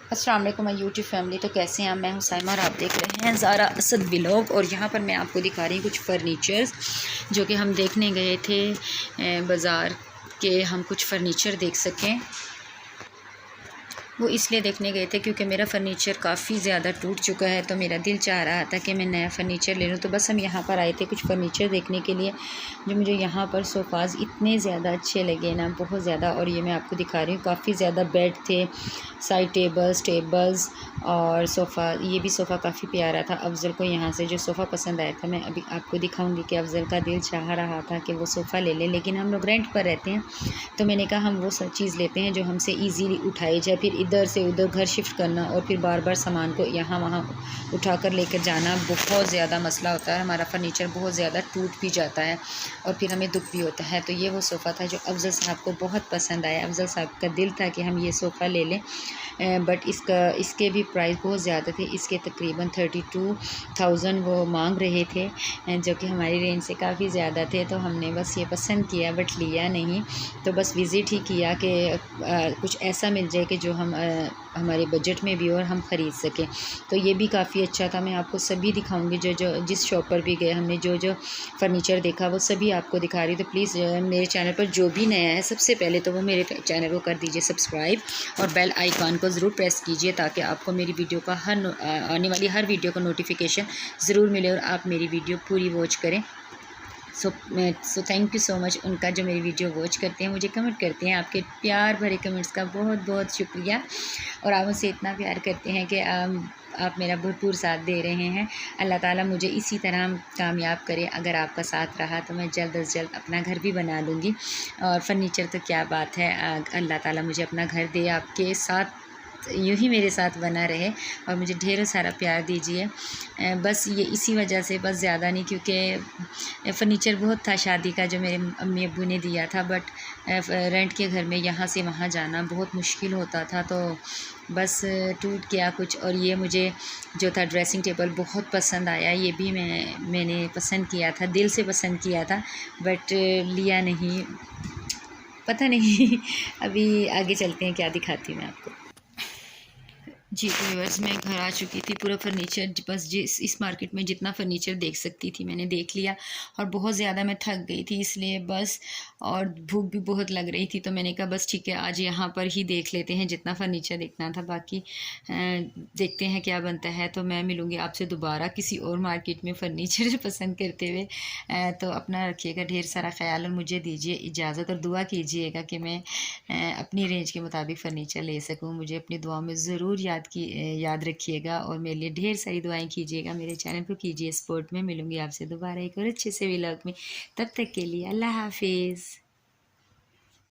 अस्सलाम वालेकुम my YouTube family. तो कैसे हैं आप? मैं हूं साइमा और आप देख रहे हैं ज़ारा असद व्लॉग। और यहाँ पर मैं आपको दिखा रही हूँ कुछ फ़र्नीचर्स जो कि हम देखने गए थे बाज़ार के, हम कुछ फ़र्नीचर देख सकें। वो इसलिए देखने गए थे क्योंकि मेरा फ़र्नीचर काफ़ी ज़्यादा टूट चुका है, तो मेरा दिल चाह रहा था कि मैं नया फ़र्नीचर ले लूँ। तो बस हम यहाँ पर आए थे कुछ फ़र्नीचर देखने के लिए। जो मुझे यहाँ पर सोफ़ाज़ इतने ज़्यादा अच्छे लगे ना, बहुत ज़्यादा। और ये मैं आपको दिखा रही हूँ, काफ़ी ज़्यादा बेड थे, साइड टेबल्स और सोफ़ा। ये भी सोफ़ा काफ़ी प्यारा था। अफ़ज़ल को यहाँ से जो सोफ़ा पसंद आया था, मैं अभी आपको दिखाऊँगी कि अफ़ज़ल का दिल चाह रहा था कि वो सोफ़ा ले लें, लेकिन हम लोग रेंट पर रहते हैं, तो मैंने कहा हम वो सब चीज़ लेते हैं जो हमसे ईज़िली उठाई जाए। फिर इधर से उधर घर शिफ्ट करना और फिर बार बार सामान को यहाँ वहाँ उठा कर लेकर जाना बहुत ज़्यादा मसला होता है। हमारा फ़र्नीचर बहुत ज़्यादा टूट भी जाता है और फिर हमें दुख भी होता है। तो ये वो सोफ़ा था जो अफ़ज़ल साहब को बहुत पसंद आया। अफ़ज़ल साहब का दिल था कि हम ये सोफ़ा ले लें, बट इसके भी प्राइस बहुत ज़्यादा थे। इसके तकरीबन 32,000 वो मांग रहे थे, जो कि हमारी रेंज से काफ़ी ज़्यादा थे। तो हमने बस ये पसंद किया बट लिया नहीं। तो बस विज़िट ही किया कि कुछ ऐसा मिल जाए कि जो हम हमारे बजट में भी और हम ख़रीद सकें। तो ये भी काफ़ी अच्छा था। मैं आपको सभी दिखाऊंगी, जो जिस शॉप पर भी गए हमने जो फ़र्नीचर देखा वो सभी आपको दिखा रही। तो प्लीज़ मेरे चैनल पर जो भी नया है, सबसे पहले तो वो मेरे चैनल को कर दीजिए सब्सक्राइब और बेल आइकॉन को ज़रूर प्रेस कीजिए, ताकि आपको मेरी वीडियो का आने वाली हर वीडियो का नोटिफिकेशन ज़रूर मिले और आप मेरी वीडियो पूरी वॉच करें। So thank you so much उनका जो मेरी वीडियो वॉच करते हैं, मुझे कमेंट करते हैं। आपके प्यार भरे कमेंट्स का बहुत बहुत शुक्रिया। और आप मुझसे इतना प्यार करते हैं कि आप मेरा भरपूर साथ दे रहे हैं। अल्लाह ताला मुझे इसी तरह कामयाब करे। अगर आपका साथ रहा तो मैं जल्द अज़ जल्द अपना घर भी बना लूँगी। और फ़र्नीचर तो क्या बात है, अल्लाह ताला मुझे अपना घर दे, आपके साथ यूँ ही मेरे साथ बना रहे और मुझे ढेरों सारा प्यार दीजिए। बस ये इसी वजह से, बस ज़्यादा नहीं, क्योंकि फ़र्नीचर बहुत था शादी का जो मेरे अम्मी अब्बू ने दिया था, बट रेंट के घर में यहाँ से वहाँ जाना बहुत मुश्किल होता था। तो बस टूट गया कुछ। और ये मुझे जो था ड्रेसिंग टेबल बहुत पसंद आया। ये भी मैंने पसंद किया था, दिल से पसंद किया था, बट लिया नहीं। पता नहीं अभी आगे चलते हैं, क्या दिखाती हूँ मैं आपको। जी तो व्यूअर्स, मैं घर आ चुकी थी। पूरा फर्नीचर बस इस मार्केट में जितना फ़र्नीचर देख सकती थी मैंने देख लिया, और बहुत ज़्यादा मैं थक गई थी इसलिए बस, और भूख भी बहुत लग रही थी। तो मैंने कहा बस ठीक है, आज यहाँ पर ही देख लेते हैं जितना फ़र्नीचर देखना था, बाकी देखते हैं क्या बनता है। तो मैं मिलूँगी आपसे दोबारा किसी और मार्केट में फ़र्नीचर पसंद करते हुए। तो अपना रखिएगा ढेर सारा ख्याल और मुझे दीजिए इजाज़त, और दुआ कीजिएगा कि मैं अपनी रेंज के मुताबिक फ़र्नीचर ले सकूँ। मुझे अपनी दुआ में ज़रूर याद रखिएगा और मेरे लिए ढेर सारी दुआएं कीजिएगा। मेरे चैनल को कीजिए सपोर्ट में। मिलूँगी आपसे दोबारा एक और अच्छे से व्लॉग में। तब तक के लिए अल्लाह हाफिज़।